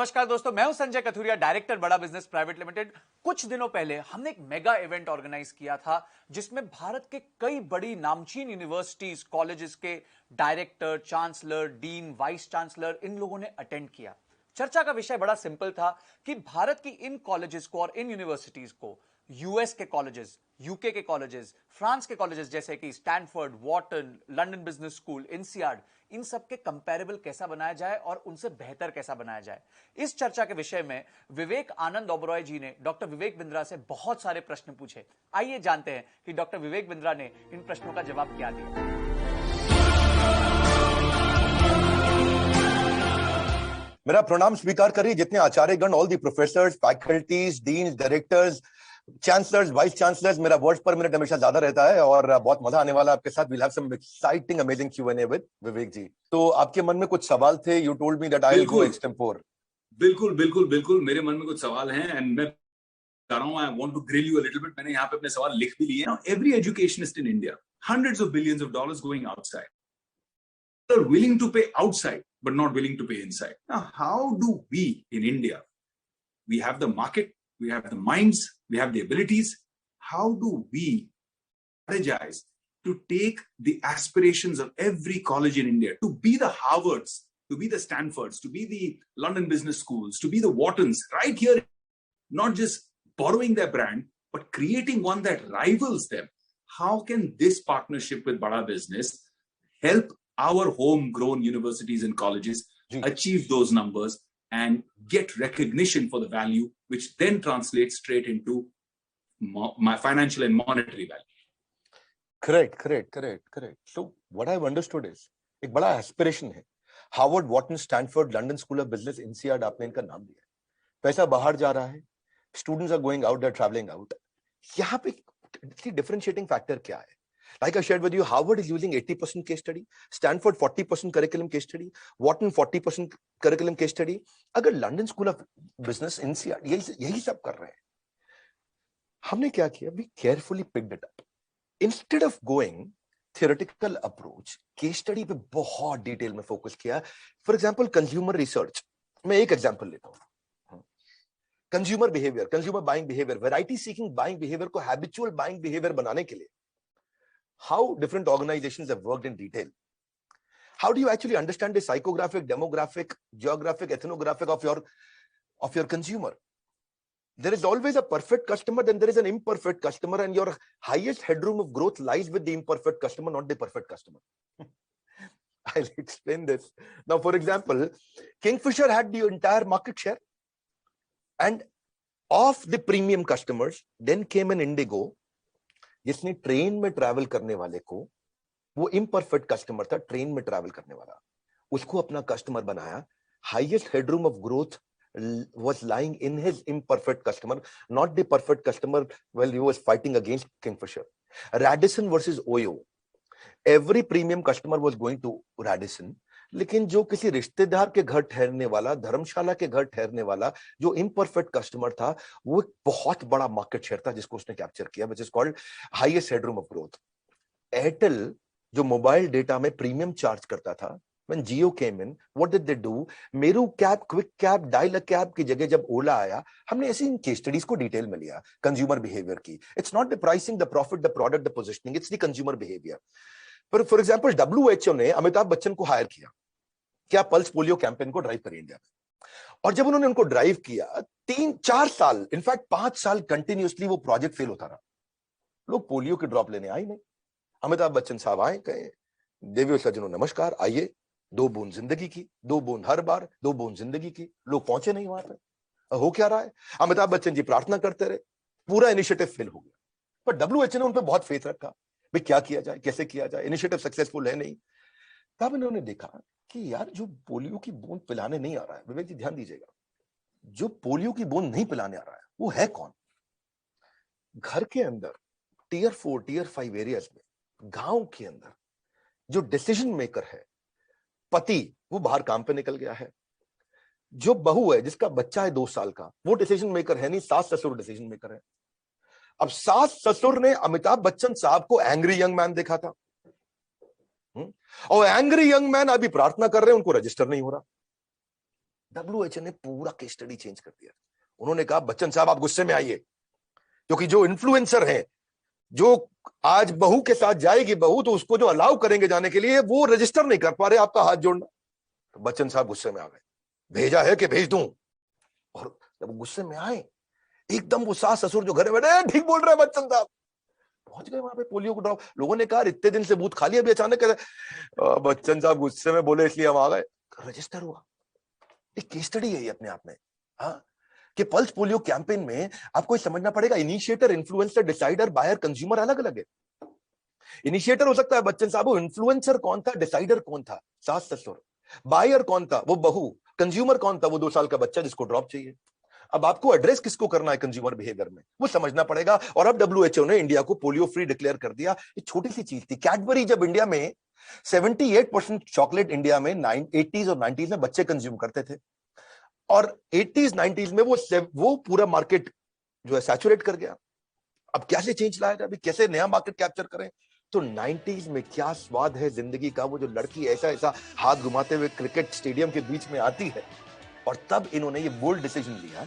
नमस्कार दोस्तों, मैं हूं संजय कथुरिया, डायरेक्टर बड़ा बिजनेस प्राइवेट लिमिटेड। कुछ दिनों पहले हमने एक मेगा इवेंट ऑर्गेनाइज किया था जिसमें भारत के कई बड़ी नामचीन यूनिवर्सिटीज, कॉलेजेस के director, chancellor, dean, vice chancellor, इन लोगों ने अटेंड किया। चर्चा का विषय बड़ा सिंपल था कि भारत की इन कॉलेजेस को और इन यूनिवर्सिटीज को यूएस के कॉलेजेस, यूके के कॉलेजेस, फ्रांस के कॉलेजेस जैसे कि Stanford, Wharton, London Business School, INSEAD, इन सब के कंपैरेबल कैसा बनाया जाए और उनसे बेहतर कैसा बनाया जाए। इस चर्चा के विषय में विवेक आनंद ओबरॉय जी ने डॉक्टर विवेक बिंद्रा से बहुत सारे प्रश्न पूछे। आइए जानते हैं कि डॉक्टर विवेक बिंद्रा ने इन प्रश्नों का जवाब क्या दिया। मेरा प्रणाम स्वीकार करिए जितने आचार्यगण, all the professors, faculties, deans, directors, chancellors, vice chancellors. मेरा वर्ड्स पर मिनट हमेशा ज्यादा रहता है और बहुत मजा आने वाला है आपके साथ। We'll have some exciting amazing Q&A with Vivek ji. तो आपके मन में कुछ सवाल थे। You told me that I will go extempore. बिल्कुल बिल्कुल बिल्कुल, मेरे मन में कुछ सवाल हैं एंड मैं बता रहा हूं, I want to grill you a little bit. मैंने यहाँ पे अपने सवाल लिख भी लिए हैं। Every educationist in India, hundreds of billions of dollars going outside, are willing to pay outside but not willing to pay inside. Now how do we in India, we have the market, we have the minds, we have the abilities, how do we strategize to take the aspirations of every college in India to be the Harvards, to be the Stanfords, to be the London Business Schools, to be the Whartons right here, not just borrowing their brand but creating one that rivals them? How can this partnership with Bada Business help our homegrown universities and colleges achieve those numbers and get recognition for the value, which then translates straight into my financial and monetary value? Correct. So what I've understood is एक बड़ा aspiration है। Harvard, Wharton, Stanford, London School of Business, INSEAD, आपने इनका नाम दिया है। पैसा बाहर जा रहा है, students are going out, they are travelling out. यहाँ पे डिफरेंशिएटिंग फैक्टर क्या है? Like I shared with you, Harvard is using 80% case study, Stanford 40% curriculum case study, Wharton 40% curriculum case study. अगर लंदन स्कूल ऑफ बिजनेस, इंसियाड यही सब कर रहे हैं, हमने क्या किया? We carefully picked it up. Instead of going theoretical approach, case study पे बहुत डिटेल में फोकस किया। फॉर एग्जाम्पल कंज्यूमर रिसर्च, मैं एक एग्जाम्पल लेता हूँ। Consumer behaviour, consumer buying behaviour, variety seeking buying behaviour को हैबिचुअल बाइंग बिहेवियर बनाने के लिए how different organizations have worked in detail. How do you actually understand the psychographic, demographic, geographic, ethnographic of your consumer? There is always a perfect customer, then there is an imperfect customer, and your highest headroom of growth lies with the imperfect customer, not the perfect customer. I'll explain this. Now, for example, Kingfisher had the entire market share, and of the premium customers, then came an Indigo, जिसने train में travel करने वाले को, वो imperfect customer था, train में travel करने वाला, उसको अपना कस्टमर बनाया। Highest headroom of growth was lying in his imperfect customer, not the perfect customer while he was fighting against Kingfisher. Radisson versus Oyo. Every premium customer was going to Radisson, लेकिन जो किसी रिश्तेदार के घर ठहरने वाला, धर्मशाला के घर ठहरने वाला जो इम्परफेक्ट कस्टमर था, वो एक बहुत बड़ा मार्केट शेयर था जिसको उसने कैप्चर किया, which is called highest headroom of growth. Airtel जो मोबाइल डेटा में प्रीमियम चार्ज करता था, when Jio came in, what did they do? Meru cab, quick cab, dial a cab की जगह जब ओला आया, हमने ऐसी इन केस स्टडीज को डिटेल में लिया कंज्यूमर बिहेवियर की। It's not the pricing, the profit, the product, the positioning, it's the consumer behaviour. For example, WHO ने अमिताभ बच्चन को हायर किया क्या पल्स पोलियो कैंपेन को ड्राइव करें इंडिया में, और जब उन्होंने उनको ड्राइव किया 3-4 साल, इनफैक्ट 5 साल कंटिन्यूअसली वो प्रोजेक्ट फेल होता रहा, लोग पोलियो की ड्रॉप लेने आए नहीं। अमिताभ बच्चन साहब आए, कहे देवियों सज्जनों नमस्कार, आइए, 2 बूंद जिंदगी की, 2 बूंद हर बार, 2 बूंद जिंदगी की। लोग पहुंचे नहीं वहां पे। हो क्या रहा है? अमिताभ बच्चन जी प्रार्थना करते रहे, पूरा इनिशिएटिव फेल हो गया। पर WHO ने उन पर बहुत फेथ रखा, भाई क्या किया जाए, कैसे किया जाए, इनिशिएटिव सक्सेसफुल है नहीं। तब इन्होंने देखा कि यार जो पोलियो की बूंद पिलाने नहीं आ रहा है, विवेक जी ध्यान दीजिएगा, जो पोलियो की बूंद नहीं पिलाने आ रहा है वो है कौन? घर के अंदर Tier 4, Tier 5 एरियाज में, गांव के अंदर जो डिसीजन मेकर है, पति वो बाहर काम पे निकल गया है, जो बहू है जिसका बच्चा है 2 साल का, वो डिसीजन मेकर है नहीं, सास ससुर डिसीजन मेकर है। अब सास ससुर ने अमिताभ बच्चन साहब को एंग्री यंग मैन देखा था, और एंग्री यंग मैन अभी प्रार्थना कर रहे हैं, उनको रजिस्टर नहीं हो रहा। डब्ल्यूएचओ ने पूरा केस स्टडी चेंज कर दिया। उन्होंने कहा बच्चन साहब आप गुस्से में आइए, क्योंकि जो इन्फ्लुएंसर है, जो आज बहू के साथ जाएगी बहू, तो उसको जो अलाउ करेंगे जाने के लिए वो रजिस्टर नहीं कर पा रहे, आपका हाथ जोड़ना। तो बच्चन साहब गुस्से में आ गए, भेजा है कि भेज दूं? और जब गुस्से में आए, एकदम वो सास ससुर जो घर में बैठे, ठीक बोल रहे हैं बच्चन साहब, पहुंच गए वहां पे पोलियो को ड्रॉप। लोगों ने कहा इतने दिन से बूथ खाली, अभी अचानक बच्चन साहब गुस्से में बोले इसलिए हम आ गए। रजिस्टर हुआ। एक केस स्टडी है ये अपने आप में। हाँ, कि पल्स पोलियो कैंपेन में आपको समझना पड़ेगा, initiator, influencer, decider, buyer, consumer अलग अलग है। इनिशिएटर हो सकता है बच्चन साहब, वो इन्फ्लुएंसर कौन था, डिसाइडर कौन था, सास ससुर। बायर कौन था, वो बहू। कंज्यूमर कौन था, वो 2 साल का बच्चा जिसको ड्रॉप चाहिए। अब आपको एड्रेस किसको करना है कंज्यूमर बिहेवियर में, वो समझना पड़ेगा। और अब डब्ल्यूएचओ ने इंडिया को पोलियो फ्री डिक्लेयर कर दिया। ये छोटी सी चीज थी। कैडबरी जब इंडिया में 78% चॉकलेट इंडिया में 80s और 90s में बच्चे कंज्यूम करते थे, और 80s 90s में वो पूरा मार्केट जो है सैचुरेट कर गया। अब कैसे चेंज लाया जाए, अभी कैसे नया मार्केट कैप्चर करें? तो 90s में क्या स्वाद है जिंदगी का, वो जो लड़की ऐसा ऐसा हाथ घुमाते हुए क्रिकेट स्टेडियम के बीच में आती है। और तब इन्होंने ये बोल्ड डिसीजन लिया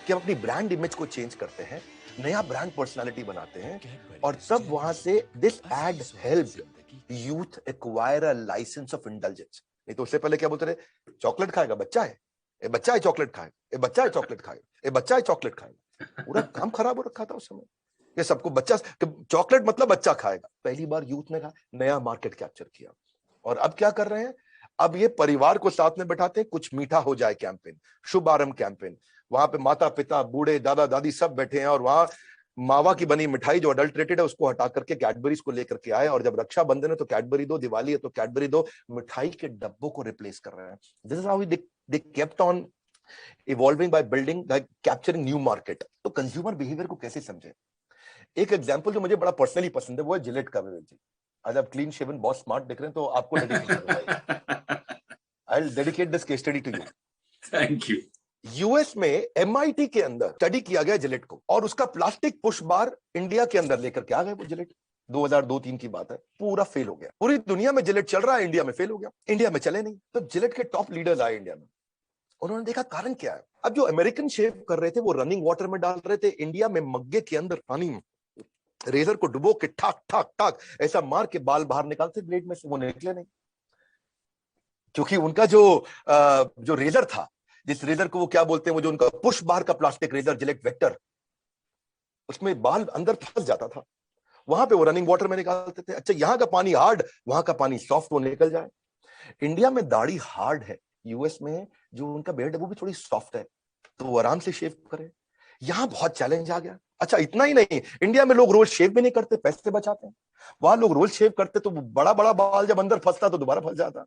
कि हम अपनी ब्रांड इमेज को चेंज करते हैं, नया ब्रांड पर्सनालिटी बनाते हैं। और तब वहां से this ad helped youth acquire a licence of indulgence. नहीं तो उससे पहले क्या बोलते रहे, चॉकलेट खाएगा बच्चा है, ए बच्चा है चॉकलेट खाएगा, ए बच्चा है चॉकलेट खाएगा, ए बच्चा है चॉकलेट खाएगा। पूरा काम खराब हो रखा था उस समय। ये सबको बच्चा, चॉकलेट मतलब बच्चा खाएगा। पहली बार यूथ ने कहा, नया मार्केट कैप्चर किया। और अब क्या कर रहे हैं, अब ये परिवार को साथ में बैठाते हैं, कुछ मीठा हो जाए कैंपेन, शुभ आरंभ कैंपेन। वहां पे माता पिता, बूढ़े, दादा दादी सब बैठे हैं, और वहां मावा की बनी मिठाई जो अडल्ट्रेटेड है उसको हटा करके कैडबरीज को लेकर के आए। और जब रक्षाबंधन है तो कैडबरी दो, दिवाली है तो कैडबरी दो, मिठाई के डब्बों को रिप्लेस कर रहे हैं। This is how they kept on evolving by building, bye capturing new market. तो कंज्यूमर बिहेवियर को कैसे समझे? एक एग्जांपल जो मुझे बड़ा पर्सनली पसंद है वो है जिलेट का। विवेक जी, आज आप क्लीन शेवन, बहुत स्मार्ट दिख रहे हैं, तो आपको डेडिकेट करूंगा। I will dedicate this case study to you. Thank you. US में एमआईटी के अंदर स्टडी किया गया जिलेट को, और उसका प्लास्टिक पुश बार इंडिया के अंदर लेकर के आ गए वो जिलेट। 2002-3 की बात है। पूरा फेल हो गया। पूरी दुनिया में जिलेट चल रहा है, इंडिया में फेल हो गया। इंडिया में चले नहीं। तो जिलेट के टॉप लीडर्स आए इंडिया में, उन्होंने देखा कारण क्या है। अब जो अमेरिकन शेव कर रहे थे वो रनिंग वाटर में डाल रहे थे, इंडिया में मग्गे के अंदर पानी में रेजर को डुबो के ठाक ठाक ठाक ऐसा मार के बाल बाहर निकालते ब्लेड में से, वो निकले नहीं। क्योंकि उनका जो रेजर था, जिस रेजर को वो क्या बोलते हैं, वो जो उनका पुश बार का प्लास्टिक रेजर जिलेट वेक्टर, उसमें बाल अंदर फंस जाता था। वहां पे वो रनिंग वाटर में निकालते थे। अच्छा, यहाँ का पानी हार्ड, वहां का पानी सॉफ्ट, वो निकल जाए। इंडिया में दाढ़ी हार्ड है, यूएस में जो उनका बेल्ट है वो भी थोड़ी सॉफ्ट है, तो वो आराम से शेव करे। यहां बहुत चैलेंज आ गया। अच्छा, इतना ही नहीं, इंडिया में लोग रोज शेव भी नहीं करते, पैसे बचाते हैं। वहां लोग रोज शेव करते तो बड़ा बड़ा बाल जब अंदर फंसता तो दोबारा फंस जाता।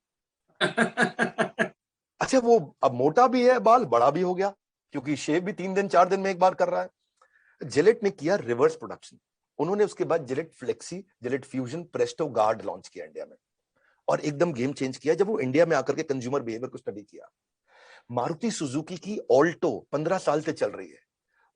अच्छा, वो अब मोटा भी है, बाल बड़ा भी हो गया, क्योंकि शेव भी 3 दिन 4 दिन में एक बार कर रहा है। जिलेट ने किया रिवर्स प्रोडक्शन। उन्होंने उसके बाद Gillette flexi, Gillette fusion, Presto guard launch किया इंडिया में, और एकदम गेम चेंज किया जब वो इंडिया में आकर के कंज्यूमर बिहेवियर को स्टडी किया। मारुति सुजुकी की ऑल्टो 15 साल से चल रही है,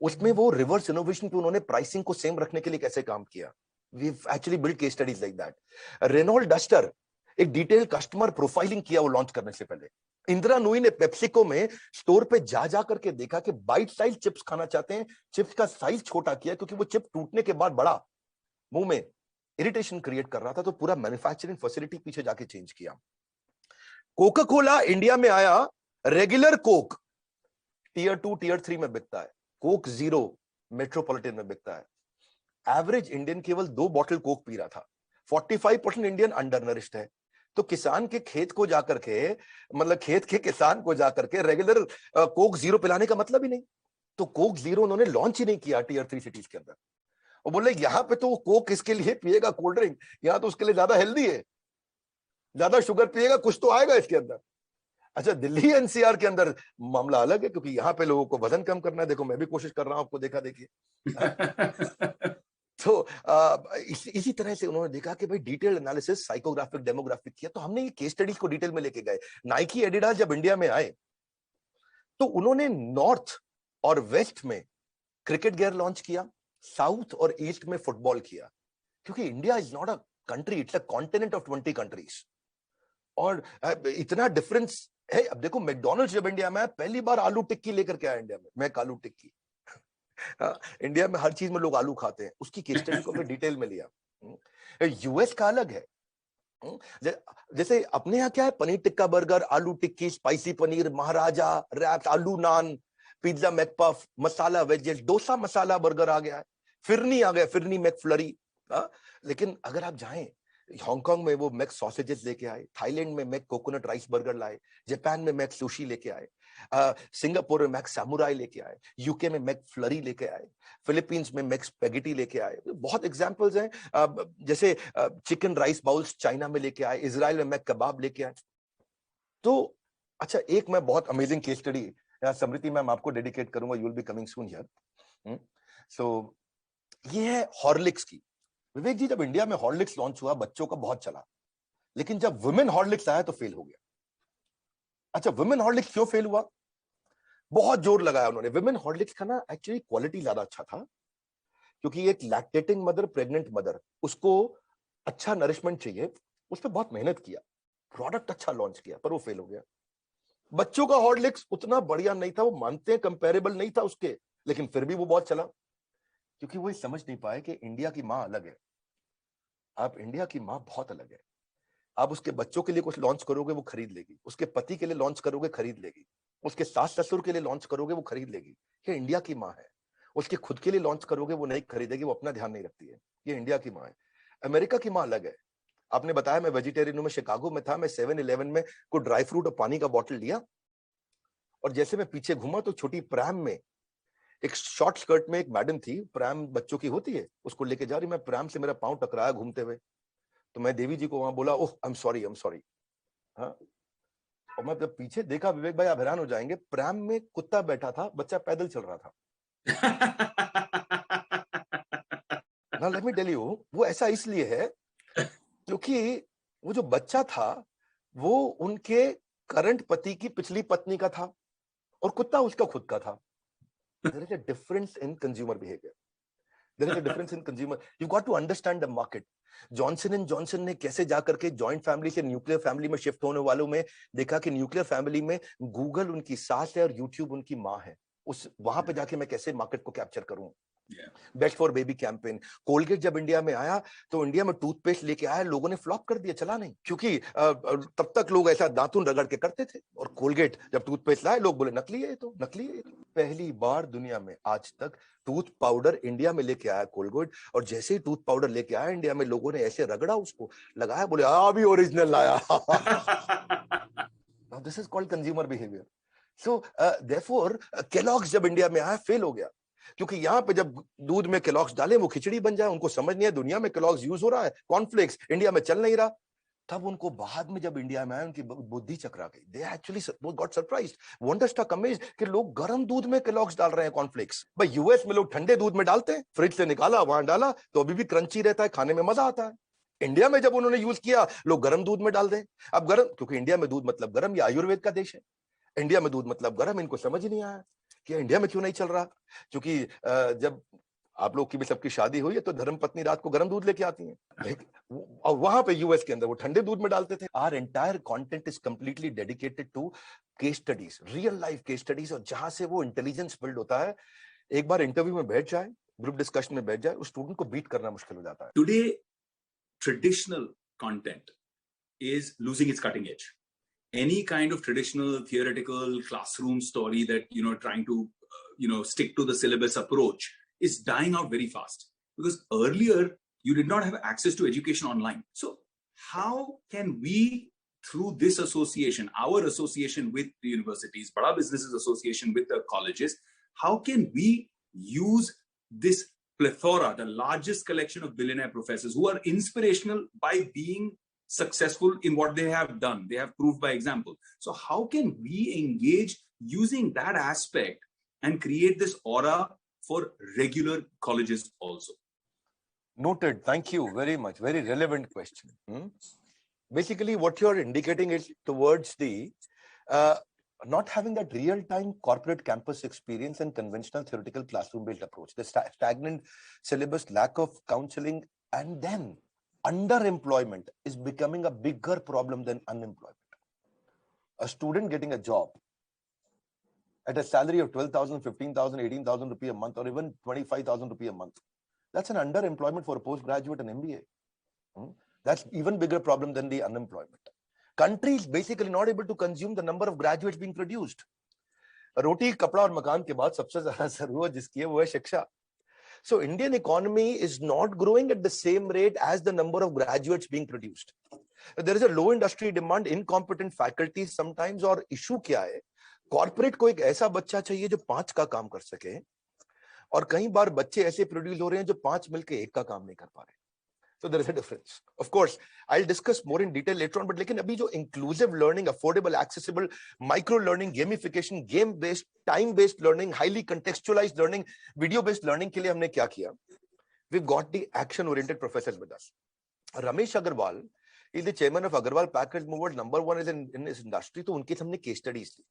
उसमें वो रिवर्स इनोवेशन पे उन्होंने प्राइसिंग को सेम रखने के लिए कैसे काम किया। We actually build case studies like that. Renault Duster, एक डिटेल कस्टमर प्रोफाइलिंग किया वो लॉन्च करने से पहले। इंदिरा नूई ने पेप्सिको में स्टोर पे जा करके देखा कि बाइट साइज चिप्स खाना चाहते हैं, चिप्स का साइज छोटा किया क्योंकि वो चिप टूटने के बाद बड़ा मुंह में इरिटेशन क्रिएट कर रहा था, तो पूरा मैन्युफैक्चरिंग फैसिलिटी पीछे जाके चेंज किया। कोका कोला इंडिया में आया, रेगुलर कोक टीयर 2 टीयर 3 में बिकता है, कोक जीरो मेट्रोपॉलिटन में बिकता है। एवरेज इंडियन केवल 2 बॉटल कोक पी रहा था। 45% इंडियन अंडर नरिश्ड है। तो किसान के खेत को जाकर के, मतलब खेत के किसान को जाकर के रेगुलर कोक जीरो पिलाने का मतलब ही नहीं। तो कोक जीरो उन्होंने लॉन्च ही नहीं किया टीयर 3 सिटीज के अंदर। और बोले यहाँ पे तो कोक किसके लिए पिएगा, कोल्ड ड्रिंक, यहाँ तो उसके लिए ज्यादा हेल्दी है, ज्यादा शुगर पिएगा कुछ तो आएगा इसके अंदर। अच्छा, दिल्ली एनसीआर के अंदर मामला अलग है, क्योंकि यहाँ पे लोगों को वजन कम करना है। देखो, मैं भी कोशिश कर रहा हूं, आपको देखा देखिए। तो इसी तरह से उन्होंने देखा कि भाई डिटेल एनालिसिस, साइकोग्राफिक, डेमोग्राफिक किया। तो हमने ये केस स्टडीज को डिटेल में लेके गए। नाइकी, एडिडास जब इंडिया में आए तो उन्होंने नॉर्थ और वेस्ट में क्रिकेट गियर लॉन्च किया, साउथ और ईस्ट में फुटबॉल किया, क्योंकि India is not a country, it's a continent of 20 countries. और इतना डिफरेंस अब देखो मैकडोनल्ड्स जब इंडिया में आया, पहली बार आलू टिक्की लेकर के आया इंडिया में, मैक आलू टिक्की। हाँ, इंडिया में हर चीज में लोग आलू खाते हैं, उसकी केस स्टडी को हमने डिटेल में लिया। यूएस का अलग है। जैसे अपने यहाँ क्या है, पनीर टिक्का बर्गर, आलू टिक्की, स्पाइसी पनीर, महाराजा, रैप्स, आलू नान, पिज्जा मैकपफ, मसाला वेजेस, डोसा मसाला बर्गर आ गया है, फिरनी आ गया, फिरनी मैकफ्लरी। लेकिन अगर आप जाएं हांगकांग में, वो मैक सॉसेजेस लेके आए, थाईलैंड में मैक कोकोनट राइस बर्गर लाए, जापान में मैक सुशी लेके आए, सिंगापुर में मैक सामुराई लेके आए, यूके में मैक फ्लरी लेके आए, फिलीपींस में मैक स्पेगेटी लेके आए। बहुत एग्जांपल्स हैं। जैसे चिकन राइस बाउल्स चाइना में लेके आए, इजराइल में मैक कबाब लेके आए। तो अच्छा, एक मैं बहुत amazing case study Smriti ma'am आपको डेडिकेट करूंगा, you will be coming soon here. So ये है हॉर्लिक्स की। विवेक जी, जब इंडिया में हॉर्लिक्स लॉन्च हुआ, बच्चों का बहुत चला, लेकिन जब वुमेन हॉर्लिक्स आया तो फेल हो गया। अच्छा, वुमेन हॉर्लिक्स क्यों फेल हुआ? बहुत जोर लगाया उन्होंने। वुमेन हॉर्लिक्स का ना एक्चुअली क्वालिटी ज्यादा अच्छा था, क्योंकि एक लैक्टेटिंग मदर, प्रेग्नेंट मदर, उसको अच्छा नरिशमेंट चाहिए, उस पर बहुत मेहनत किया, प्रोडक्ट अच्छा लॉन्च किया, पर वो फेल हो गया। बच्चों का हॉर्लिक्स उतना बढ़िया नहीं था, वो मानते हैं कंपेरेबल नहीं था उसके, लेकिन फिर भी वो बहुत चला, क्योंकि वो समझ नहीं पाए कि इंडिया की मां अलग है। आप इंडिया की मां बहुत अलग है। आप उसके बच्चों के लिए कुछ लॉन्च करोगे, वो खरीद लेगी। उसके पति के लिए लॉन्च करोगे, खरीद लेगी। उसके सास ससुर के लिए लॉन्च करोगे, वो खरीद लेगी। ये इंडिया की मां है। उसके खुद के लिए लॉन्च करोगे, वो नहीं खरीदेगी, वो अपना ध्यान नहीं रखती है। ये इंडिया की मां है। अमेरिका की मां अलग है। आपने बताया मैं वेजिटेरियन हूं, मैं शिकागो में था, मैं 7-Eleven में कोई ड्राई फ्रूट और पानी का बॉटल लिया, और जैसे मैं पीछे घूमा तो छोटी प्रैम में एक शॉर्ट स्कर्ट में एक मैडम थी, प्रैम बच्चों की होती है, उसको लेके जा रही। मैं प्रैम से मेरा पांव टकराया घूमते हुए, तो मैं देवी जी को वहां बोला, oh I am sorry, I am sorry. हाँ, और मैं जब पीछे देखा, विवेक भाई आप हैरान हो जाएंगे, प्रैम में कुत्ता बैठा था, बच्चा पैदल चल रहा था। ना लेट मी टेल यू, वो ऐसा इसलिए है क्योंकि वो जो बच्चा था वो उनके करंट पति की पिछली पत्नी का था, और कुत्ता उसका खुद का था। There is a difference in consumer behaviour. There is a difference in consumer, you got to understand the market. Johnson and Johnson ने कैसे जाकर के जॉइंट फैमिली से न्यूक्लियर फैमिली में शिफ्ट होने वालों में देखा कि न्यूक्लियर फैमिली में गूगल उनकी सास है और यूट्यूब उनकी मां है। उस वहां पे जाके मैं कैसे मार्केट को कैप्चर करूं। Best for baby campaign. Colgate जब इंडिया में आया तो इंडिया में टूथपेस्ट लेके आया, लोगों ने फ्लॉप कर दिया, चला नहीं, क्योंकि तब तक लोग ऐसा दांतुन रगड़ के करते थे, और कोलगेट जब टूथपेस्ट लाए, लोग बोले नकली है, तो नकली है। पहली बार दुनिया में आज तक टूथ पाउडर इंडिया में लेके आया कोलगेट, और जैसे ही टूथ पाउडर लेके आया इंडिया में, लोगों ने ऐसे रगड़ा उसको, लगाया, बोले अभी ओरिजिनल लाया। Now this is called consumer behavior. So therefore Kellogg's जब इंडिया में आया फेल हो गया, क्योंकि यहाँ पे जब दूध में केलॉग्स डाले वो खिचड़ी बन जाए, उनको समझ नहीं है दुनिया में केलॉग्स यूज हो रहा है, कॉर्नफ्लेक्स इंडिया में चल नहीं रहा। तब उनको बाद में जब इंडिया में आए, उनकी बुद्धि चकरा गई। They actually got surprised, wonderstruck, amazed कि लोग गर्म दूध में केलॉग्स डाल रहे हैं कॉर्नफ्लेक्स। भाई यूएस में लोग ठंडे दूध में डालते हैं, फ्रिज से निकाला वहां डाला तो अभी भी क्रंची रहता है, खाने में मजा आता है। इंडिया में जब उन्होंने यूज किया, लोग गर्म दूध में डाल दें। अब गर्म, क्योंकि इंडिया में दूध मतलब गर्म, या आयुर्वेद का देश है, इंडिया में दूध मतलब गर्म, इनको समझ ही नहीं आया कि इंडिया में क्यों नहीं चल रहा। क्योंकि जब आप लोग की भी सबकी शादी हुई है तो धर्म पत्नी रात को गर्म दूध लेके आती हैं, और वहां पे यूएस के अंदर वो ठंडे दूध में डालते थे। Our entire content is completely dedicated to case studies, real life case studies, और जहां से वो इंटेलिजेंस बिल्ड होता है। एक बार इंटरव्यू में बैठ जाए, ग्रुप डिस्कशन में बैठ जाए, उस स्टूडेंट को बीट करना मुश्किल हो जाता है। Today traditional content is losing its cutting edge. Any kind of traditional theoretical classroom story that trying to stick to the syllabus approach is dying out very fast, because earlier you did not have access to education online. So how can we, through this association, our association with the universities, Bada Businesses Association with the colleges, how can we use this plethora, the largest collection of billionaire professors who are inspirational by being successful in what they have done, they have proved by example. So how can we engage using that aspect and create this aura for regular colleges also? Noted. Thank you very much. Very relevant question. Basically what you're indicating is towards the not having that real-time corporate campus experience and conventional theoretical classroom-based approach, the stagnant syllabus, lack of counseling, and then underemployment is becoming a bigger problem than unemployment. a student getting a job at a salary of 12,000, 15,000, 18,000 rupees a month, or even 25,000 rupees a month. That's an underemployment for a postgraduate and MBA. That's even bigger problem than the unemployment. Countries basically not able to consume the number of graduates being produced. रोटी कपड़ा और मकान के बाद सबसे ज्यादा जरूरत जिसकी है वो है शिक्षा. So Indian economy is not growing at the same rate as the number of graduates being produced. There is a low industry demand, incompetent faculties sometimes. और issue क्या है? Corporate को एक ऐसा बच्चा चाहिए जो 5 का काम कर सके, और कई बार बच्चे ऐसे प्रोड्यूस हो रहे हैं जो 5 मिलके 1 का काम नहीं कर पा रहे. So there is a difference. Of course, I'll discuss more in detail later on. But लेकिन अभी जो inclusive learning, affordable, accessible, micro learning, gamification, game-based, time-based learning, highly contextualized learning, video-based learning के लिए हमने क्या किया? We've got the action-oriented professors with us. Ramesh Agarwal is the chairman of Agarwal Package Movers. Number one is in this industry. तो उनके हमने case studies ली.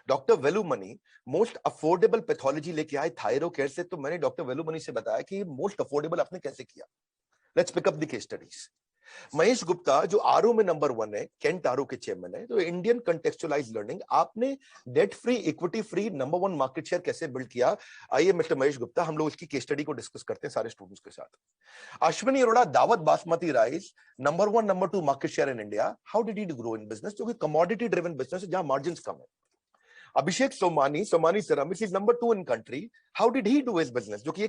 Doctor Velumani most affordable pathology लेके आए थायरो केयर से. तो मैंने डॉक्टर वेलुमणि से बताया कि मोस्ट अफोर्डेबल आपने कैसे किया. Let's pick up the case studies. Mahesh Gupta जो आरओ में नंबर 1 है, केंट आरओ के चेयरमैन है. तो इंडियन कंटेक्चुअलाइज्ड लर्निंग, आपने debt free, equity free number 1 market share कैसे बिल्ड किया? आइए मिस्टर महेश गुप्ता, हम लोग इसकी केस स्टडी को डिस्कस करते हैं सारे स्टूडेंट्स के साथ. अश्विनी अरोड़ा, दावत basmati rice, number 1 number 2 market share in India. How did he grow in business, जो कि कमोडिटी ड्रिवन बिजनेस है जहां मार्जिन कम है. Abhishek Somani ceramics is number 2 in country. How did he do his business, जो कि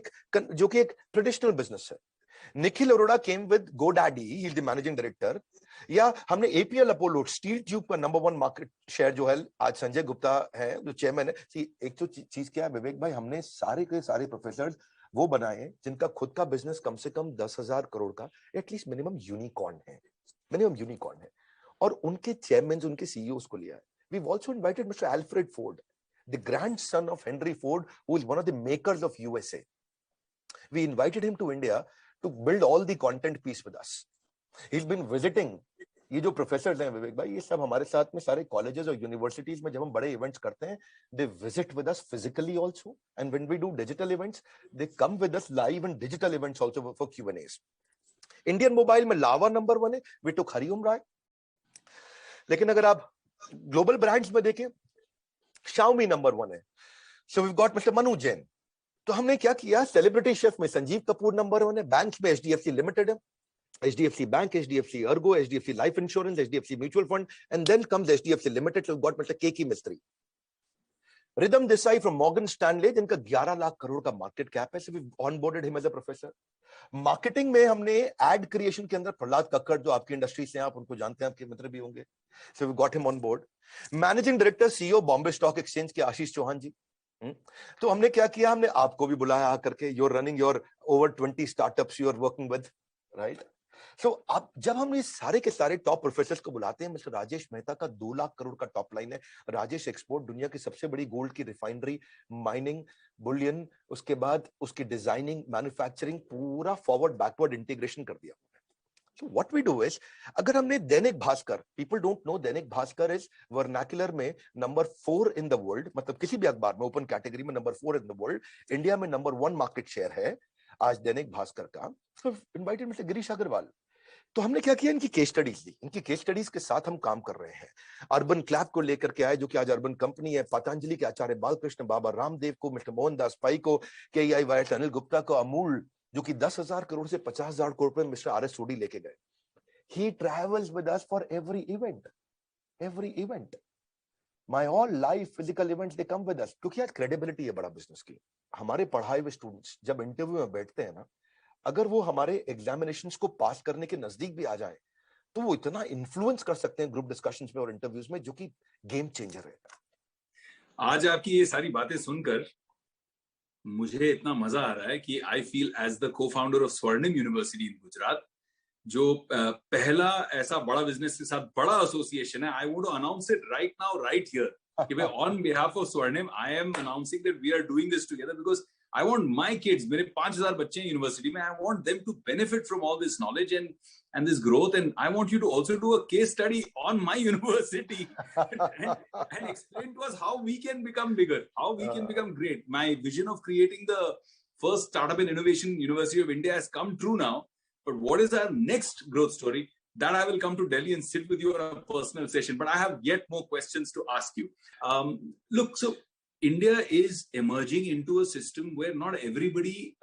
एक ट्रेडिशनल बिजनेस है. Nikhil Arora came with GoDaddy, he is the managing director. या हमने APL अपोलो स्टील ट्यूब का नंबर 1 मार्केट शेयर जो है, आज संजय गुप्ता है जो चेयरमैन है. एक तो चीज क्या है विवेक भाई, हमने सारे के सारे प्रोफेसर वो बनाए जिनका खुद का बिजनेस कम से कम 10,000 करोड़ का एटलीस्ट मिनिमम यूनिकॉर्न है, और उनके चेयरमैन, उनके सीईओस को लिया है. We've also invited Mr. Alfred Ford, the grandson of Henry Ford, who is one of the makers of USA. We invited him to India to build all the content piece with us. He's been visiting. ये जो professors हैं विवेक भाई, ये सब हमारे साथ में सारे कॉलेजेस और यूनिवर्सिटीज में जब हम बड़े इवेंट्स करते हैं, they visit with us physically also, and when we do digital events, they come with us live in digital events also for Q&As. Indian mobile में लावा नंबर 1 है, we took हरिओम राय. लेकिन अगर आप ग्लोबल ब्रांड्स में देखें, Xiaomi number 1 है. So we've got Mr. Manu Jain. तो हमने क्या किया, सेलिब्रिटी शेफ में संजीव कपूर नंबर 1 है, बैंक में HDFC लिमिटेड है, HDFC bank, HDFC Ergo, HDFC life insurance, HDFC mutual fund, and then comes HDFC limited. So got mister Keki Mistry. Ridham Desai from Morgan Stanley, जिनका 11 लाख करोड़ का मार्केट कैप है. So we onboarded him as a professor. Marketing में हमने add creation के अंदर प्रहलाद कक्कड़, जो आपकी industry से हैं, आप उनको जानते हैं, आपके मित्र भी होंगे. So we got him on board. Managing director CEO Bombay Stock Exchange के आशीष चौहान जी. तो हमने क्या किया, हमने आपको भी बुलाया आकर के. You are running your over 20 startups you are working with, right? So अब जब हम इस सारे के सारे टॉप प्रोफेसर्स को बुलाते हैं, मिस्टर राजेश मेहता का 2 लाख करोड़ का टॉप लाइन है. राजेश एक्सपोर्ट, दुनिया की सबसे बड़ी गोल्ड की रिफाइनरी, माइनिंग, बुलियन, उसके बाद उसकी डिजाइनिंग, मैन्युफैक्चरिंग, पूरा फॉरवर्ड बैकवर्ड इंटीग्रेशन कर दिया. So what we do is, अगर हमने Dainik Bhaskar, people don't know Dainik Bhaskar is vernacular में नंबर 4 in the world, मतलब किसी भी अखबार में ओपन कैटेगरी में number 4 in the world. India में नंबर 1 मार्केट शेयर है आज दैनिक भास्कर का. So invited mister Girish Agarwal. तो हमने क्या किया, इनकी केस स्टडीज ली. इनकी केस स्टडीज के साथ हम काम कर रहे हैं. अर्बन क्लैब को लेकर के आए, जो कि आज अर्बन कंपनी है. पतंजलि के आचार्य बालकृष्ण, बाबा रामदेव को, मिस्टर मोहनदास पाई को, KEI वायर्स अनिल गुप्ता को, अमूल जो कि 10,000 करोड़ से 50,000 करोड़ पे मिस्टर RS सोडी लेके गए. He travels with us for every event. My all life physical events they come with us. क्योंकि आज क्रेडिबिलिटी है बड़ा बिजनेस की. हमारे पढ़ाए हुए स्टूडेंट्स जब इंटरव्यू में बैठते हैं ना, अगर वो हमारे एग्जामिनेशंस को पास करने के नजदीक भी आ जाए, तो वो इतना इन्फ्लुएंस कर सकते हैं ग्रुप डिस्कशंस में और इंटरव्यूज में, जो कि गेम चेंजर है. आज आपकी ये सारी बातें सुनकर मुझे इतना मजा आ रहा है कि I feel as the co-founder of Swarnim University in Gujarat, जो पहला ऐसा बड़ा बिजनेस के साथ बड़ा एसोसिएशन है. I want to announce it right now, right here, कि भाई on behalf of Swarnim I am announcing that we are doing this together, because I want my kids, मेरे 5,000 बच्चे हैं यूनिवर्सिटी में, I want them to benefit from all this knowledge and this growth, and I want you to also do a case study on my university and explain to us how we can become bigger, how we can become great. My vision of creating the first startup and innovation university of India has come true now. But what is our next growth story? that I will come to Delhi and sit with you on a personal session. But I have yet more questions to ask you. Look, so India is emerging into a system where not everybody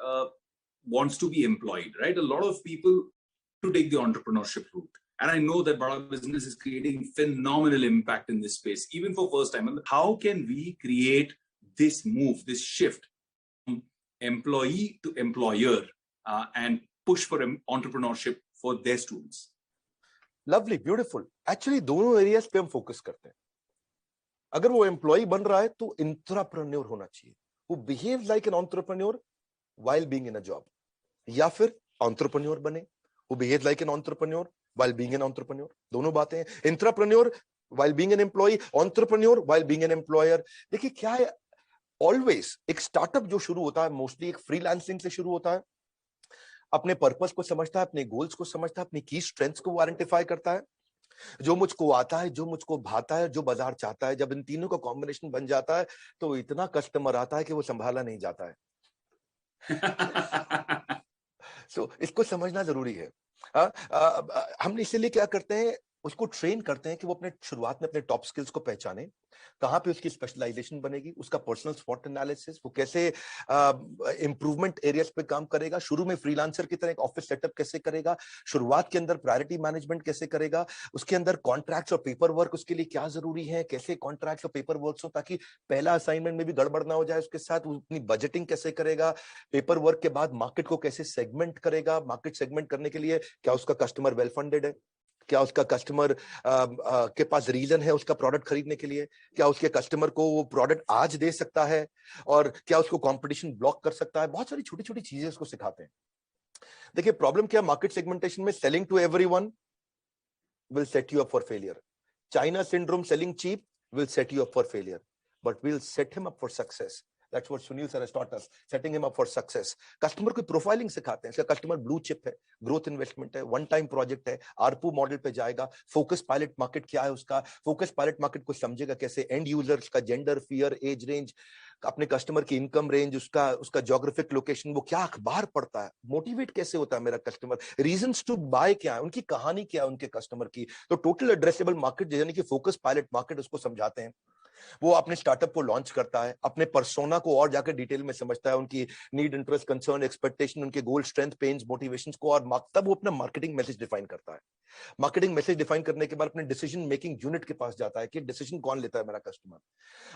wants to be employed, right? A lot of people to take the entrepreneurship route. And I know that Bada Business is creating phenomenal impact in this space, even for first time. How can we create this move, this shift from employee to employer and push for entrepreneurship for their students? Lovely, beautiful. Actually दोनों areas पे हम focus करते हैं. अगर वो employ बन रहा है तो इंट्राप्रेन्योर होना चाहिए, वो behave like an entrepreneur while being in a job, या फिर एंटरप्रेन्योर बने, वो behave like an entrepreneur while being an entrepreneur. दोनों बातें हैं. Intrapreneur while being an employee, entrepreneur while being an employer. देखिए क्या है, ऑलवेज एक स्टार्टअप जो शुरू होता है मोस्टली एक फ्रीलांसिंग से शुरू होता है. अपने पर्पस को समझता है, अपने गोल्स को समझता है, अपनी की स्ट्रेंथ्स को आइडेंटिफाई करता है, जो मुझको आता है, जो मुझको भाता है, जो बाजार चाहता है. जब इन तीनों का कॉम्बिनेशन बन जाता है तो इतना कस्टमर आता है कि वो संभाला नहीं जाता है. इसको समझना जरूरी है. हम इसीलिए क्या करते हैं, उसको ट्रेन करते हैं कि वो अपने शुरुआत में अपने टॉप स्किल्स को पहचाने, कहां पे उसकी स्पेशलाइजेशन बनेगी, उसका पर्सनल स्वॉट एनालिसिस, वो कैसे इंप्रूवमेंट एरियाज पे काम करेगा, शुरू में फ्रीलांसर की तरह एक ऑफिस सेटअप कैसे करेगा, शुरुआत के अंदर प्रायोरिटी मैनेजमेंट कैसे करेगा, उसके अंदर कॉन्ट्रैक्ट्स और पेपर वर्क उसके लिए क्या जरूरी है, कैसे कॉन्ट्रैक्ट्स और पेपर वर्क हो ताकि पहला असाइनमेंट में भी गड़बड़ ना हो जाए. उसके साथ अपनी बजटिंग कैसे करेगा, पेपर वर्क के बाद मार्केट को कैसे सेगमेंट करेगा, मार्केट सेगमेंट करने के लिए क्या उसका कस्टमर वेल फंडेड है, क्या उसका कस्टमर के पास रीजन है उसका प्रोडक्ट खरीदने के लिए, क्या उसके कस्टमर को वो प्रोडक्ट आज दे सकता है, और क्या उसको कंपटीशन ब्लॉक कर सकता है. बहुत सारी छोटी छोटी चीजें उसको सिखाते हैं. देखिए प्रॉब्लम क्या, मार्केट सेगमेंटेशन में selling to everyone will set you up for failure. China syndrome, selling cheap will set you up for failure, but will set him up for success. That's what Sunil sir has taught us, setting him up for success. Customer को profiling सिखाते हैं. इसका customer blue chip है, growth investment है, one time project है, ARPU model पे जाएगा. Focus pilot market क्या है उसका, फोकस पायलट मार्केट को समझेगा कैसे, एंड यूजर्स का जेंडर, फियर, एज रेंज, अपने कस्टमर की इनकम रेंज, उसका ज्योग्राफिक लोकेशन, वो क्या अखबार पढ़ता है, मोटिवेट कैसे होता है मेरा कस्टमर, रीजंस टू बाय क्या है, उनकी कहानी क्या है उनके कस्टमर की. तो टोटल एड्रेसेबल मार्केट यानी कि फोकस पायलट मार्केट उसको समझाते हैं. वो अपने स्टार्टअप को लॉन्च करता है, अपने पर्सोना को और जाकर डिटेल में समझता है, उनकी नीड, इंटरेस्ट, कंसर्न, एक्सपेक्टेशन, उनके गोल, स्ट्रेंथ, पेन्स, मोटिवेशंस को, और तब वो अपना मार्केटिंग मैसेज डिफाइन करता है. मार्केटिंग मैसेज डिफाइन करने के बाद अपने डिसीजन मेकिंग यूनिट के पास जाता है कि डिसीजन कौन लेता है मेरा कस्टमर,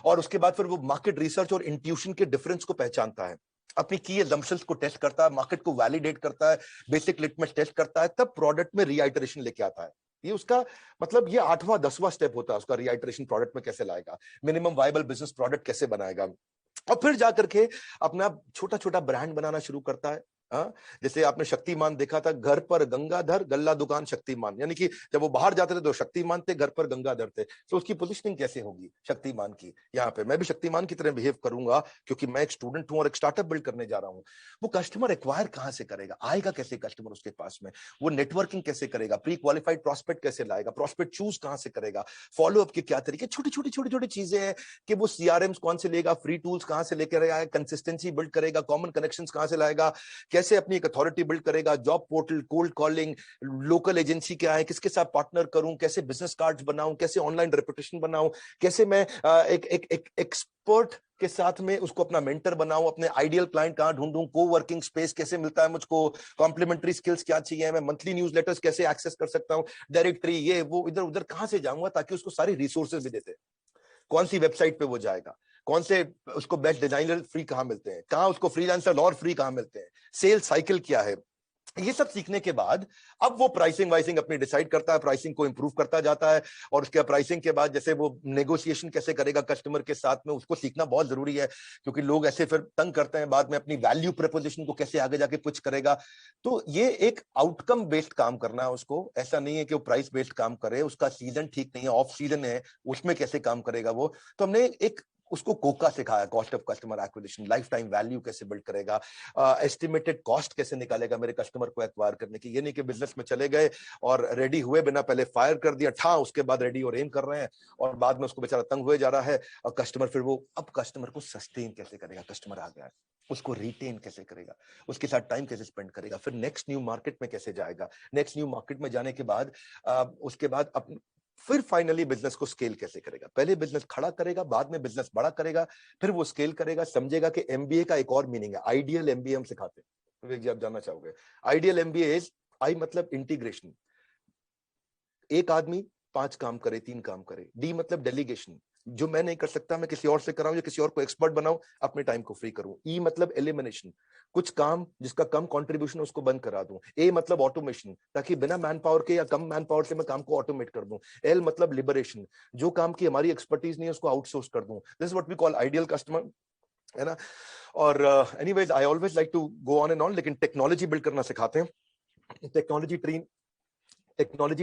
और उसके बाद फिर वो मार्केट रिसर्च और इंट्यूशन के डिफरेंस को पहचानता है, अपनी की असम्पशंस को टेस्ट करता है, मार्केट को वैलिडेट करता है, बेसिक लिटमस टेस्ट करता है, तब प्रोडक्ट में रीआइटरेशन लेके आता है. ये उसका मतलब ये 8वां 10वां स्टेप होता है उसका. रीआइटरेशन प्रोडक्ट में कैसे लाएगा, मिनिमम वायबल बिजनेस प्रोडक्ट कैसे बनाएगा, और फिर जाकर के अपना छोटा छोटा ब्रांड बनाना शुरू करता है. जैसे आपने शक्तिमान देखा था, घर पर गंगाधर, गल्ला दुकान शक्तिमान, यानी कि जब वो बाहर जाते थे तो शक्तिमान थे, घर पर गंगाधर थे. तो उसकी पोजीशनिंग कैसे होगी शक्तिमान की, यहाँ पे मैं भी शक्तिमान की तरह बिहेव करूंगा क्योंकि मैं एक स्टूडेंट हूं और एक स्टार्टअप बिल्ड करने जा रहा हूं. वो कस्टमर एक्वायर कहां से करेगा, आएगा कैसे कस्टमर उसके पास में, वो नेटवर्किंग कैसे करेगा, प्री क्वालिफाइड प्रॉस्पेक्ट कैसे लाएगा, प्रॉस्पेक्ट चूज कहां से करेगा, फॉलोअप के क्या तरीके, छोटी छोटी छोटी छोटी चीजें हैं कि वो सीआरएम्स कौन से लेगा, फ्री टूल्स कहां से लेकर आएगा, कंसिस्टेंसी बिल्ड करेगा, कॉमन कनेक्शंस कहां से लाएगा, कैसे अपनी एक अथॉरिटी बिल्ड करेगा, job portal, cold calling, local agency क्या है, किसके साथ पार्टनर करूं, कैसे बिजनेस कार्ड्स बनाऊं, कैसे ऑनलाइन रेपुटेशन बनाऊं, कैसे मैं एक एक्सपर्ट के साथ में उसको अपना मेंटर बनाऊं, अपने आइडियल क्लाइंट कहां ढूंढूं, को वर्किंग स्पेस कैसे मिलता है मुझको, कॉम्प्लीमेंट्री स्किल्स क्या चाहिए, मैं मंथली न्यूज़लेटर्स कैसे एक्सेस कर सकता हूं, डायरेक्टरी ये वो इधर उधर कहां से जाऊंगा ताकि उसको सारी रिसोर्सेज भी देते, कौन सी वेबसाइट पे वो जाएगा, कौन से उसको बेस्ट डिजाइनर फ्री कहां मिलते हैं, कहां उसको फ्रीलांसर और फ्री कहां मिलते हैं, सेल साइकिल क्या है. ये सब सीखने के बाद अब वो प्राइसिंग वाइसिंग अपनी डिसाइड करता है, प्राइसिंग को इंप्रूव करता जाता है, और उसके प्राइसिंग के बाद जैसे वो नेगोशिएशन कैसे करेगा कस्टमर के साथ में, उसको सीखना बहुत जरूरी है क्योंकि लोग ऐसे फिर तंग करते हैं बाद में, अपनी वैल्यू प्रपोजिशन को कैसे आगे जाके पिच करेगा. तो ये एक आउटकम बेस्ड काम करना है उसको, ऐसा नहीं है कि वो प्राइस बेस्ड काम करे, उसका सीजन ठीक नहीं है, ऑफ सीजन है, उसमें कैसे काम करेगा वो. तो हमने एक उसको कोका सिखाया, cost of customer acquisition, life time value कैसे बिल्ड करेगा, एस्टिमेटेड कॉस्ट कैसे निकालेगा मेरे कस्टमर को एक्वायर करने की. ये नहीं कि बिजनेस में चले गए और रेडी हुए बिना पहले फायर कर दिया ठा, उसके बाद रेडी और एम कर रहे हैं और बाद में उसको बेचारा तंग हुए जा रहा है, और कस्टमर फिर वो अब कस्टमर को सस्टेन कैसे करेगा, कस्टमर आ गया है उसको रिटेन कैसे करेगा, उसके साथ टाइम कैसे स्पेंड करेगा, फिर नेक्स्ट न्यू मार्केट में कैसे जाएगा, नेक्स्ट न्यू मार्केट में जाने के बाद उसके बाद फिर फाइनली बिजनेस को स्केल कैसे करेगा। पहले बिजनेस खड़ा करेगा, बाद में बिजनेस बड़ा करेगा, फिर वो स्केल करेगा, समझेगा कि एमबीए का एक और मीनिंग है, आइडियल एमबीए हम सिखाते हैं। विवेक जी आप जानना चाहोगे, आइडियल एमबीए इज, आई मतलब इंटीग्रेशन, एक आदमी 5 काम करे, 3 काम करे। डी मतलब डेलीगेशन, जो मैं नहीं कर सकता मैं किसी और से कराऊं या किसी और को एक्सपर्ट बनाऊं, अपने टाइम को फ्री करूं। ई मतलब एलिमिनेशन, कुछ काम जिसका कम कंट्रीब्यूशन उसको बंद करा दूं। ए मतलब ऑटोमेशन, ताकि बिना मैन पावर के या कम मैन पावर से मैं काम को ऑटोमेट कर दूं। एल मतलब लिबरेशन, जो काम की हमारी एक्सपर्टीज नहीं है उसको आउटसोर्स कर दूं। This is what we call ideal customer, है ना। और anyways I always like to go on and on, लेकिन टेक्नोलॉजी बिल्ड करना सिखाते हैं। टेक्नोलॉजी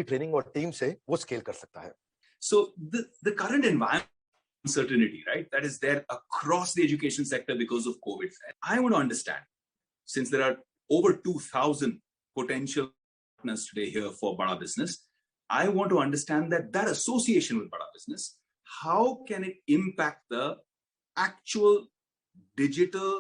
ट्रेनिंग और टीम से वो स्केल कर सकता है। So the current environment uncertainty, right, that is there across the education sector because of COVID. I want to understand, since there are over 2,000 potential partners today here for Bada Business, I want to understand that association with Bada Business, how can it impact the actual digital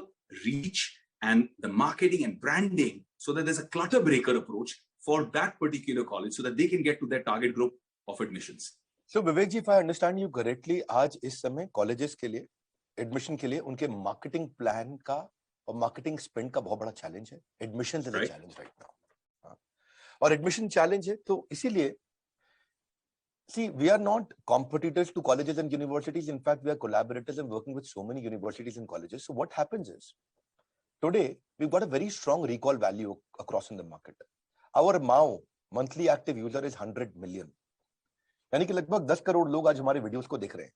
reach and the marketing and branding, so that there's a clutter breaker approach for that particular college so that they can get to their target group of admissions. So Vivek ji, if I understand you correctly, आज इस समय colleges के लिए admission के लिए उनके marketing plan का और मार्केटिंग स्पेंड का बहुत बड़ा चैलेंज है। Admissions is a challenge right now, और एडमिशन चैलेंज है, तो इसीलिए see we are not competitors to colleges and universities. In fact, we are collaborators and working with so many universities and colleges. So what happens is, today we've got a very strong recall value across in the market. Our MAU, monthly active user, is 100 million. यानी कि लगभग 10 करोड़ लोग आज हमारे videos को देख रहे हैं।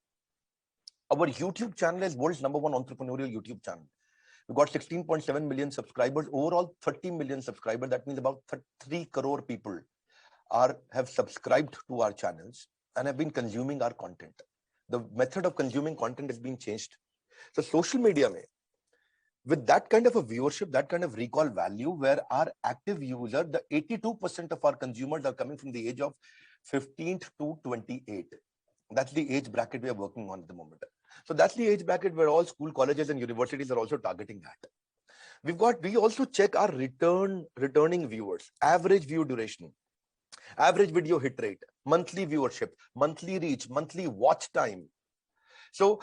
Our YouTube channel is world's #1 entrepreneurial YouTube channel. We've got 16.7 million subscribers, overall 30 million subscribers. That means about 3 crore people have subscribed to our channels and have been consuming our content. The method of consuming content has been changed. So social media mein, with that kind of a viewership, that kind of recall value, where our active user, the 82% of our consumers are coming from the age of 15 to 28. That's the age bracket we are working on at the moment. So that's the age bracket where all school, colleges and universities are also targeting that. We also check our returning viewers, average view duration, average video hit rate, monthly viewership, monthly reach, monthly watch time. So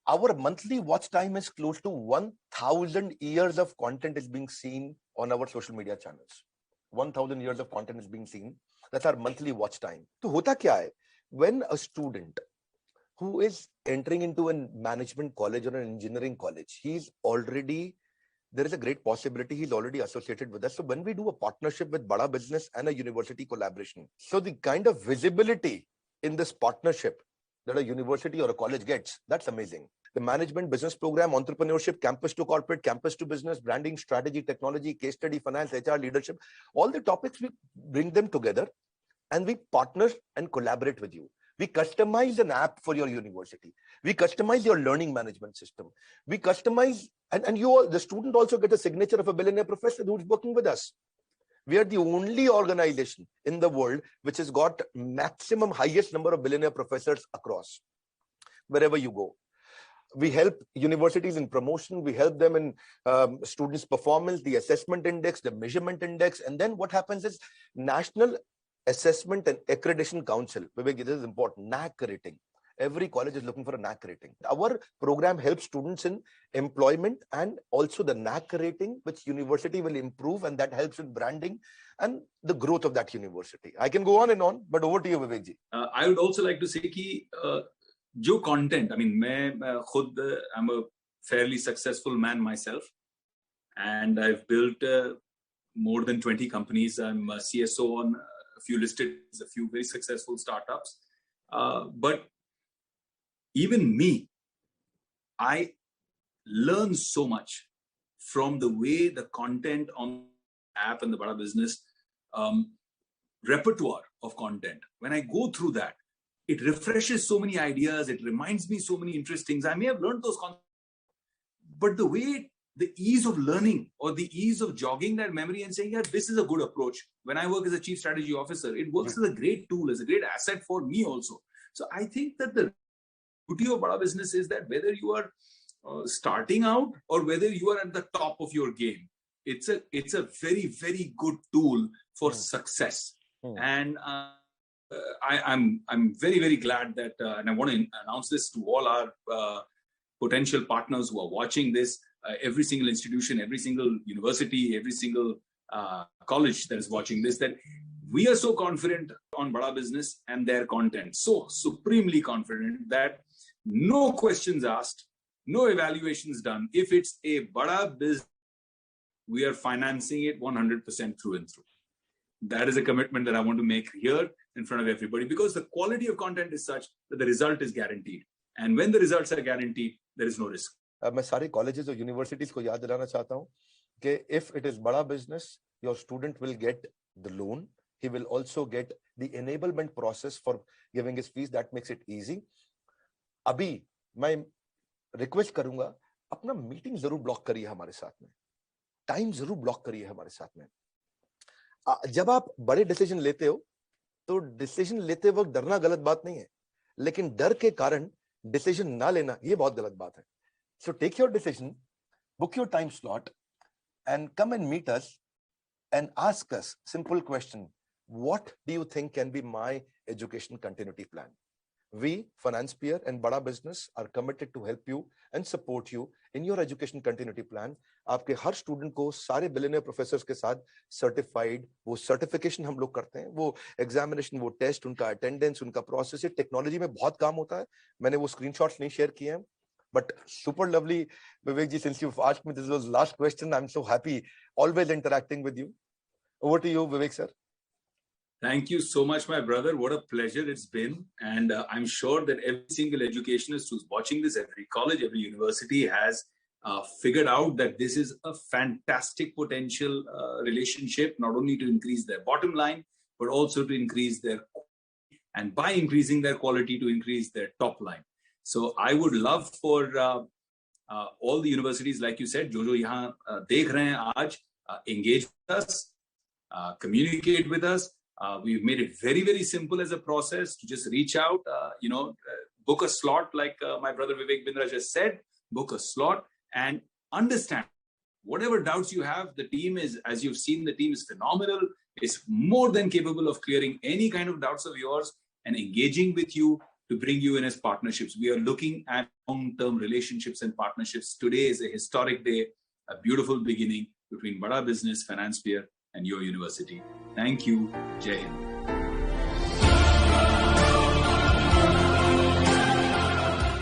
our monthly watch time is close to 1,000 years of content is being seen on our social media channels. 1,000 years of content is being seen. That's our monthly watch time. So hota kya hai? When a student who is entering into a management college or an engineering college, there is a great possibility he's already associated with us. So when we do a partnership with Bada Business and a university collaboration, so the kind of visibility in this partnership that a university or a college gets, that's amazing. The management business program, entrepreneurship, campus to corporate, campus to business, branding, strategy, technology, case study, finance, HR, leadership, all the topics, we bring them together and we partner and collaborate with you. We customize an app for your university. We customize your learning management system. We customize, and the student also gets a signature of a billionaire professor who's working with us. We are the only organization in the world which has got maximum highest number of billionaire professors across, wherever you go. We help universities in promotion. We help them in students' performance, the assessment index, the measurement index. And then what happens is National Assessment and Accreditation Council. Vivek, this is important. NAAC rating. Every college is looking for a NAAC rating. Our program helps students in employment and also the NAAC rating, which university will improve, and that helps in branding and the growth of that university. I can go on and on, but over to you, Vivek ji. I would also like to say कि जो content, I mean, I'm a fairly successful man myself, and I've built more than 20 companies. I'm a CSO on a few very successful startups. But even me, I learn so much from the way the content on the app and the Bada Business repertoire of content. When I go through that, it refreshes so many ideas. It reminds me so many interesting things. I may have learned those concepts, but the ease of learning or the ease of jogging that memory and saying, yeah, this is a good approach. When I work as a chief strategy officer, it works as a great tool, as a great asset for me also. So I think that the beauty of Bada Business is that whether you are starting out or whether you are at the top of your game, it's a very, very good tool for success. And I'm very, very glad that, and I want to announce this to all our potential partners who are watching this, every single institution, every single university, every single college that is watching this, that we are so confident on Bada Business and their content, so supremely confident that no questions asked, no evaluations done. If it's a Bada Business, we are financing it 100% through and through. That is a commitment that I want to make here in front of everybody, because the quality of content is such that the result is guaranteed. And when the results are guaranteed, there is no risk. मैं सारे colleges और universities को याद दिलाना चाहता हूँ कि if it is Bada Business, your student will get the loan. He will also get the enablement process for giving his fees. That makes it easy. अभी मैं request करूंगा, अपना meeting जरूर block करिए हमारे साथ में, time जरूर block करिए हमारे साथ में. जब आप बड़े डिसीजन लेते हो तो डिसीजन लेते वक्त डरना गलत बात नहीं है, लेकिन डर के कारण डिसीजन ना लेना ये बहुत गलत बात है. So take your decision, book your time slot and come and meet us and ask us simple question: what do you think can be my education continuity plan? We, FinancePeer and Bada Business, are committed to help you and support you in your education continuity plan. आपके हर student को सारे billionaire professors के साथ certified, वो certification हम लोग करते हैं, वो एग्जामिनेशन, वो टेस्ट, उनका अटेंडेंस, उनका प्रोसेस, ये टेक्नोलॉजी में बहुत काम होता है. मैंने वो स्क्रीनशॉट्स नहीं शेयर किए हैं, but super lovely, Vivek ji, since you've asked me, this was last question. I'm so happy always interacting with you. Over to you, Vivek sir. Thank you so much, my brother. What a pleasure it's been. And I'm sure that every single educationist who's watching this, every college, every university has figured out that this is a fantastic potential relationship, not only to increase their bottom line, but also to increase their, and by increasing their quality, to increase their top line. So I would love for all the universities, like you said, जो यहाँ देख रहे हैं आज, engage with us, communicate with us. We've made it very, very simple as a process to just reach out, book a slot, like my brother Vivek Bindra just said, book a slot and understand whatever doubts you have. The team is, as you've seen, the team is phenomenal. It's more than capable of clearing any kind of doubts of yours and engaging with you to bring you in as partnerships. We are looking at long-term relationships and partnerships. Today is a historic day, a beautiful beginning between Bada Business, FinancePeer, and your university. Thank you. Jai Hind.